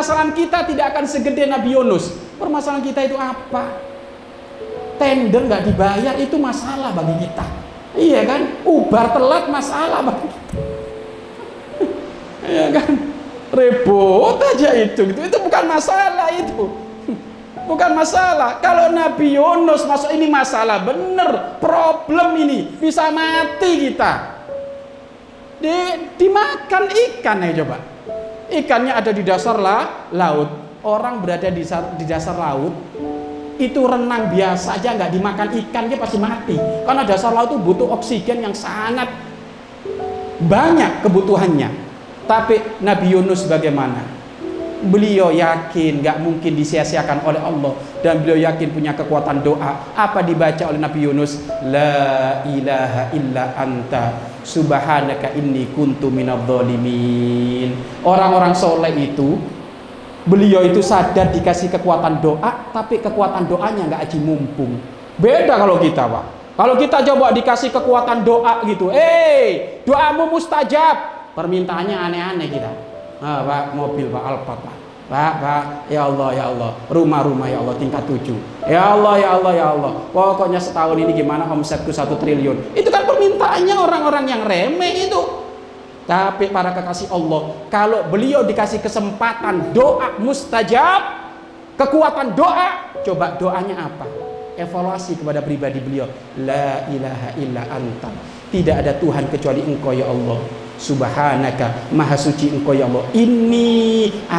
permasalahan kita tidak akan segede Nabi Yunus. Permasalahan kita itu apa? Tender nggak dibayar itu masalah bagi kita. Iya kan? Ubar telat masalah bagi kita. Iya kan? Ribut aja itu bukan masalah itu. Bukan masalah. Kalau Nabi Yunus masuk ini masalah bener, problem ini, bisa mati kita. Dimakan ikan ya coba. Ikannya ada di dasar laut. Orang berada di dasar laut itu renang biasa aja nggak dimakan ikan dia pasti mati. Karena dasar laut itu butuh oksigen yang sangat banyak kebutuhannya. Tapi Nabi Yunus bagaimana? Beliau yakin nggak mungkin disia-siakan oleh Allah, dan beliau yakin punya kekuatan doa. Apa dibaca oleh Nabi Yunus? La ilaha illa anta subhanaka inni kuntu minadh-dhalimin. Orang-orang soleh itu, beliau itu sadar dikasih kekuatan doa, tapi kekuatan doanya nggak aji mumpung. Beda kalau kita, Pak. Kalau kita coba dikasih kekuatan doa gitu, doamu mustajab, permintaannya aneh-aneh kita. Pak, mobil Pak, Alphard Pak, ya Allah, rumah ya Allah tingkat 7, ya Allah, pokoknya setahun ini gimana omsetku 1 triliun. Itu kan permintaannya orang-orang yang remeh itu. Tapi para kekasih Allah, kalau beliau dikasih kesempatan doa mustajab, kekuatan doa, coba doanya apa? Evaluasi kepada pribadi beliau. La ilaha illa anta, tidak ada Tuhan kecuali Engkau ya Allah. Subhanaka, maha suci Engkau ya Allah.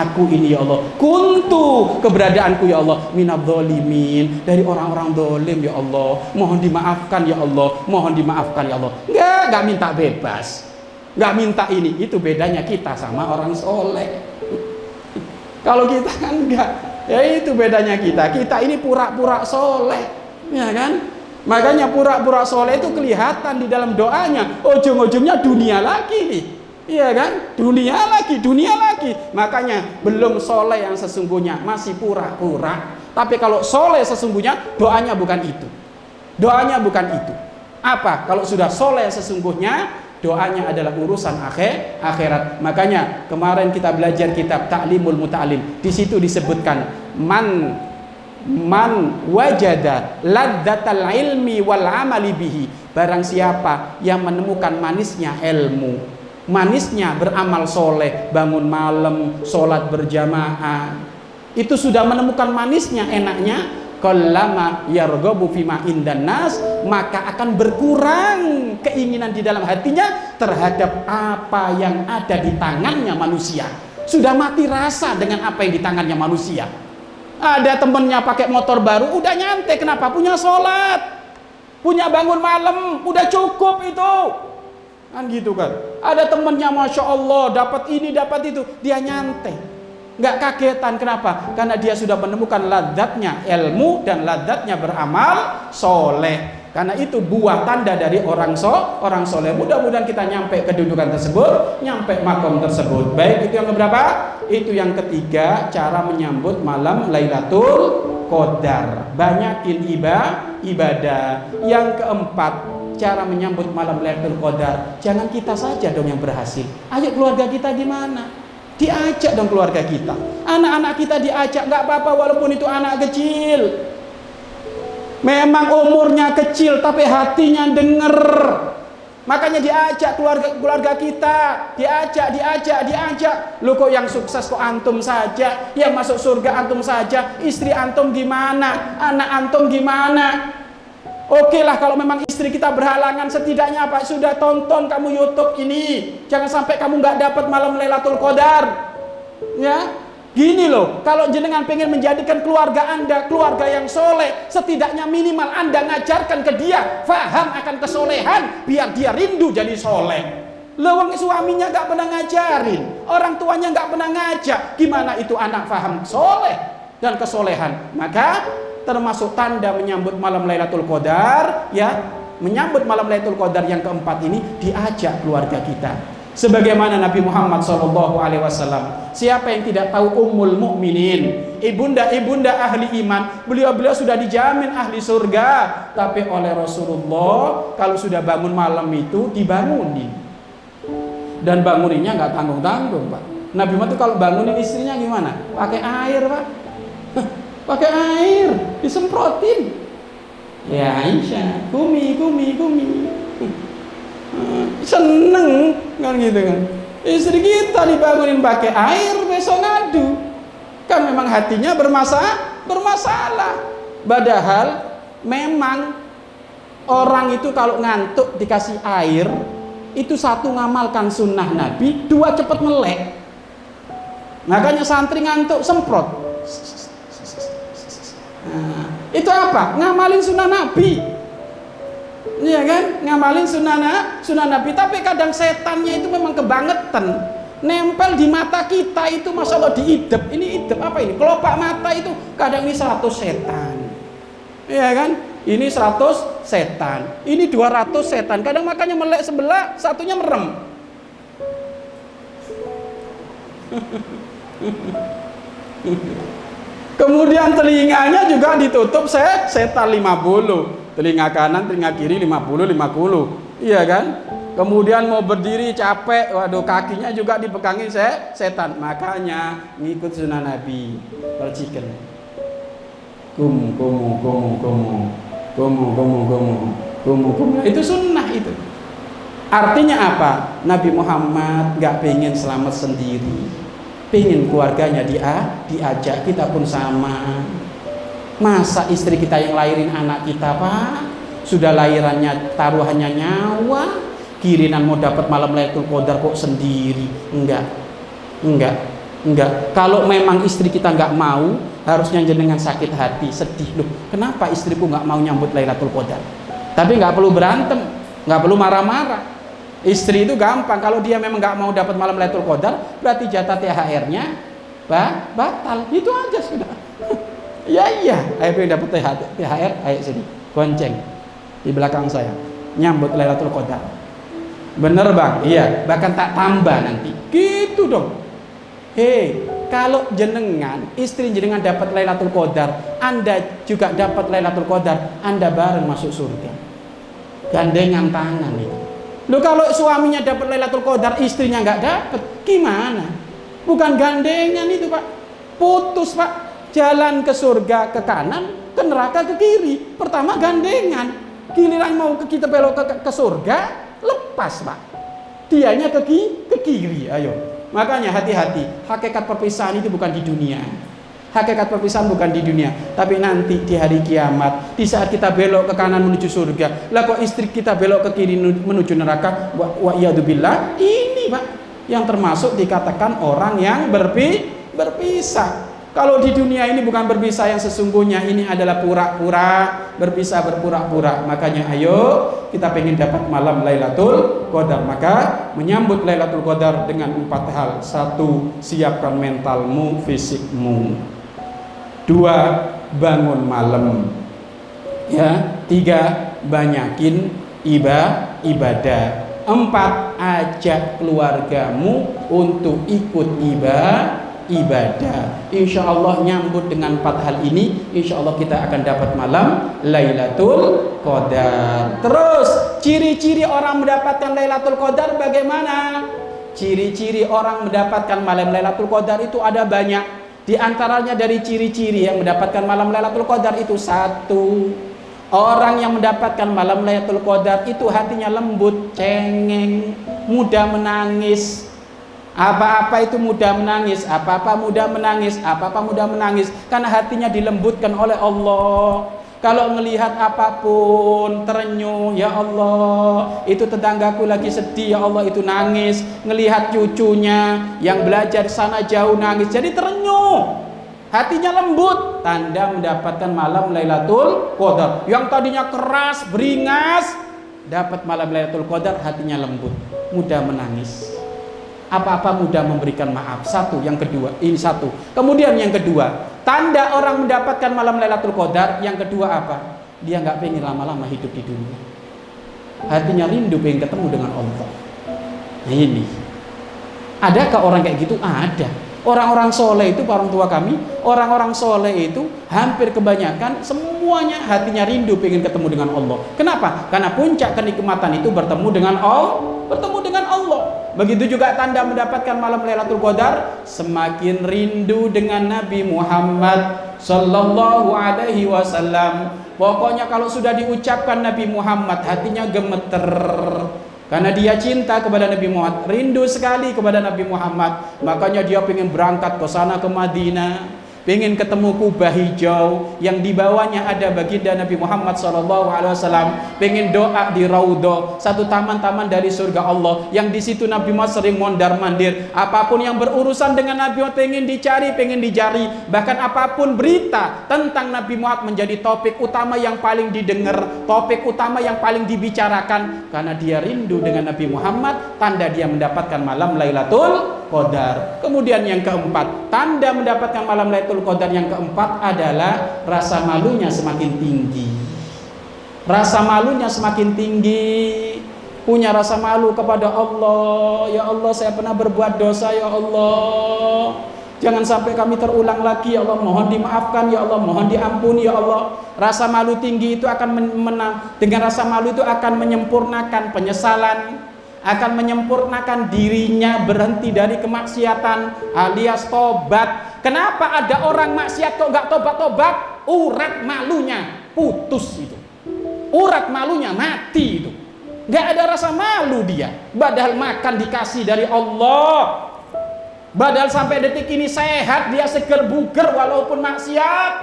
Aku ini ya Allah, kuntu, keberadaanku ya Allah, minadh-dhalimin, dari orang-orang dolim ya Allah. Mohon dimaafkan ya Allah, mohon dimaafkan ya Allah. Enggak minta bebas, enggak minta ini. Itu bedanya kita sama orang soleh. Kalau kita kan enggak, ya itu bedanya kita. Kita ini pura-pura soleh, ya kan? Makanya pura-pura soleh itu kelihatan di dalam doanya. Ujung-ujungnya dunia lagi nih, iya kan? Dunia lagi. Makanya belum soleh yang sesungguhnya, masih pura-pura. Tapi kalau soleh sesungguhnya, doanya bukan itu. Apa? Kalau sudah soleh sesungguhnya, doanya adalah urusan akhirat. Makanya kemarin kita belajar kitab Ta'limul Muta'alim. Di situ disebutkan man wajada ladzatal ilmi wal amali bihi, barang siapa yang menemukan manisnya ilmu, manisnya beramal soleh, bangun malam, sholat berjamaah, itu sudah menemukan manisnya, enaknya, qallama yarghabu fima indan nas, maka akan berkurang keinginan di dalam hatinya terhadap apa yang ada di tangannya manusia. Sudah mati rasa dengan apa yang di tangannya manusia. Ada temennya pakai motor baru, udah nyantai. Kenapa? Punya sholat, punya bangun malam, udah cukup itu. Kan gitu kan. Ada temennya Masya Allah, dapat ini, dapat itu, dia nyantai, nggak kagetan. Kenapa? Karena dia sudah menemukan ladzatnya ilmu dan ladzatnya beramal soleh. Karena itu buah tanda dari orang soleh. Mudah-mudahan kita nyampe kedudukan tersebut, nyampe makom tersebut. Baik, itu yang keberapa? Itu yang ketiga, cara menyambut malam Lailatul Qadar. Banyakin ibadah. Yang keempat, cara menyambut malam Lailatul Qadar. Jangan kita saja dong yang berhasil. Ayo keluarga kita gimana? Diajak dong keluarga kita. Anak-anak kita diajak, nggak apa-apa walaupun itu anak kecil. Memang umurnya kecil tapi hatinya denger. Makanya diajak keluarga kita, diajak. Lu kok yang sukses kok antum saja, yang masuk surga antum saja, istri antum gimana, anak antum gimana? Oke lah kalau memang istri kita berhalangan, setidaknya apa? Sudah tonton kamu YouTube ini, jangan sampai kamu nggak dapat malam Lailatul Qadar. Ya. Gini loh, kalau jenengan pengen menjadikan keluarga Anda keluarga yang soleh, setidaknya minimal Anda ngajarkan ke dia faham akan kesolehan, biar dia rindu jadi soleh. Lewang suaminya gak pernah ngajarin, orang tuanya gak pernah ngajak, gimana itu anak faham soleh dan kesolehan? Maka termasuk tanda menyambut malam Lailatul Qadar, ya, menyambut malam Lailatul Qadar yang keempat ini, diajak keluarga kita. Sebagaimana Nabi Muhammad SAW, siapa yang tidak tahu Ummul Mukminin, ibunda ahli iman, beliau sudah dijamin ahli surga. Tapi oleh Rasulullah, kalau sudah bangun malam itu dibangunin, dan banguninnya nggak tanggung-tanggung, Pak. Nabi Muhammad itu kalau bangunin istrinya gimana? Pakai air, Pak. Pakai air, disemprotin. Ya Aisyah, kumi. Seneng kan gitu kan. Istri kita dibangunin pakai air, besok ngadu. Kan memang hatinya bermasalah. Padahal memang orang itu kalau ngantuk dikasih air, itu satu ngamalkan sunnah Nabi, dua cepat melek. Makanya santri ngantuk semprot. Nah, itu apa? Ngamalin sunnah Nabi. Iya kan? Ngamalin sunnah Nabi. Tapi kadang setannya itu memang kebangetan. Nempel di mata kita itu, masya Allah, diidep. Ini idep apa ini? Kelopak mata itu kadang ini 100 setan. Iya kan? Ini 100 setan. Ini 200 setan. Kadang makanya melek sebelah, satunya merem. Kemudian telinganya juga ditutup setan 50. Telinga kanan, telinga kiri 50. Iya kan? Kemudian mau berdiri capek, waduh, kakinya juga dipegangi setan. Makanya ngikut sunnah Nabi. Percikan. Kumu. Itu sunnah itu. Artinya apa? Nabi Muhammad gak pengen selamat sendiri, pengen keluarganya diajak. Kita pun sama. Masa istri kita yang lahirin anak kita, Pak? Sudah lahirannya taruhannya nyawa, kirinan mau dapat malam Lailatul Qadar kok sendiri. Enggak. Kalau memang istri kita nggak mau, harusnya jenengan sakit hati, sedih. Loh, kenapa istriku nggak mau nyambut Lailatul Qadar? Tapi nggak perlu berantem, nggak perlu marah-marah. Istri itu gampang, kalau dia memang nggak mau dapat malam Lailatul Qadar, berarti jatah THR-nya batal. Itu aja sudah. Iya, ayo pengen dapat THR, ayo sini, gonceng di belakang saya, nyambut Lailatul Qadar. Bener Bang? Iya, bahkan tak tambah nanti. Gitu dong. Hei, kalau jenengan, istri jenengan dapat Lailatul Qadar, Anda juga dapat Lailatul Qadar, Anda bareng masuk surga. Gandengan tangan itu. Loh, kalau suaminya dapat Lailatul Qadar, istrinya nggak dapat, gimana? Bukan gandengan itu, Pak. Putus, Pak. Jalan ke surga ke kanan, ke neraka ke kiri. Pertama gandengan. Giliran mau kita belok ke surga, lepas, Pak. Dianya ke kiri. Ayo. Makanya hati-hati. Hakikat perpisahan itu bukan di dunia. Hakikat perpisahan bukan di dunia, tapi nanti di hari kiamat, di saat kita belok ke kanan menuju surga, lah kok istri kita belok ke kiri menuju neraka, wa iyadzubillah, ini Pak yang termasuk dikatakan orang yang berpisah. Kalau di dunia ini bukan berpisah yang sesungguhnya, ini adalah pura-pura, berpisah berpura-pura. Makanya ayo kita pengen dapat malam Lailatul Qadar, maka menyambut Lailatul Qadar dengan 4 hal. 1. Siapkan mentalmu, fisikmu. 2. Bangun malam. Ya. 3. Banyakin ibadah. 4. Ajak keluargamu untuk ikut ibadah. Insya Allah nyambut dengan 4 hal ini, insya Allah kita akan dapat malam Lailatul Qadar. Terus ciri-ciri orang mendapatkan Lailatul Qadar bagaimana? Ciri-ciri orang mendapatkan malam Lailatul Qadar itu ada banyak. Di antaranya dari ciri-ciri yang mendapatkan malam Lailatul Qadar itu 1. Orang yang mendapatkan malam Lailatul Qadar itu hatinya lembut, cengeng, mudah menangis. Apa-apa itu mudah menangis, apa-apa mudah menangis, karena hatinya dilembutkan oleh Allah. Kalau melihat apapun terenyuh, ya Allah, itu tetanggaku lagi sedih, ya Allah, itu nangis. Ngelihat cucunya yang belajar sana jauh nangis, jadi terenyuh, hatinya lembut, tanda mendapatkan malam Lailatul Qadar. Yang tadinya keras, beringas, dapat malam Lailatul Qadar, hatinya lembut, mudah menangis, apa-apa mudah memberikan maaf. 1, yang kedua, ini 1. Kemudian yang kedua, tanda orang mendapatkan malam Lailatul Qadar, yang kedua apa? Dia nggak pengen lama-lama hidup di dunia. Hatinya rindu pengen ketemu dengan Allah. Nah ini. Adakah orang kayak gitu? Ada. Orang-orang soleh itu, orang tua kami, orang-orang soleh itu hampir kebanyakan semuanya hatinya rindu pengen ketemu dengan Allah. Kenapa? Karena puncak kenikmatan itu bertemu dengan Allah. Begitu juga tanda mendapatkan malam Lailatul Qadar, semakin rindu dengan Nabi Muhammad sallallahu alaihi wasallam. Pokoknya kalau sudah diucapkan Nabi Muhammad, hatinya gemeter. Karena dia cinta kepada Nabi Muhammad, rindu sekali kepada Nabi Muhammad. Makanya dia pengen berangkat ke sana, ke Madinah, pengen ketemu Kubah hijau yang di bawahnya ada baginda Nabi Muhammad SAW. Pengen doa di Raudhah, satu taman-taman dari surga Allah, yang di situ Nabi Muhammad sering mondar-mandir. Apapun yang berurusan dengan Nabi Muhammad pengen dicari, pengen dijari. Bahkan apapun berita tentang Nabi Muhammad menjadi topik utama yang paling didengar, topik utama yang paling dibicarakan, karena dia rindu dengan Nabi Muhammad. Tanda dia mendapatkan malam Lailatul Qadar. Kemudian yang keempat, tanda mendapatkan malam Lailatul Qadar yang keempat adalah rasa malunya semakin tinggi. Rasa malunya semakin tinggi, punya rasa malu kepada Allah. Ya Allah, saya pernah berbuat dosa, ya Allah, jangan sampai kami terulang lagi, ya Allah, mohon dimaafkan, ya Allah, mohon diampuni, ya Allah. Rasa malu tinggi itu akan dengan rasa malu itu akan menyempurnakan penyesalan, akan menyempurnakan dirinya berhenti dari kemaksiatan alias tobat. Kenapa ada orang maksiat kok nggak tobat-tobat? Urat malunya putus itu, urat malunya mati itu, nggak ada rasa malu dia. Padahal makan dikasih dari Allah, padahal sampai detik ini sehat, dia seger buger walaupun maksiat,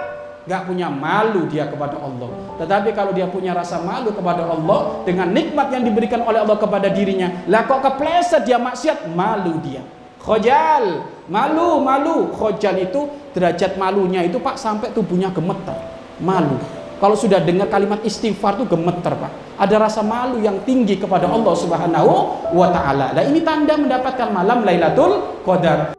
nggak punya malu dia kepada Allah. Tetapi kalau dia punya rasa malu kepada Allah dengan nikmat yang diberikan oleh Allah kepada dirinya, lah kok kepleset dia maksiat, malu dia. Khojal, malu. Khojal itu derajat malunya itu Pak sampai tubuhnya gemeter, malu. Kalau sudah dengar kalimat istighfar itu gemeter Pak, ada rasa malu yang tinggi kepada Allah Subhanahu wa ta'ala. Nah ini tanda mendapatkan malam Lailatul Qadar.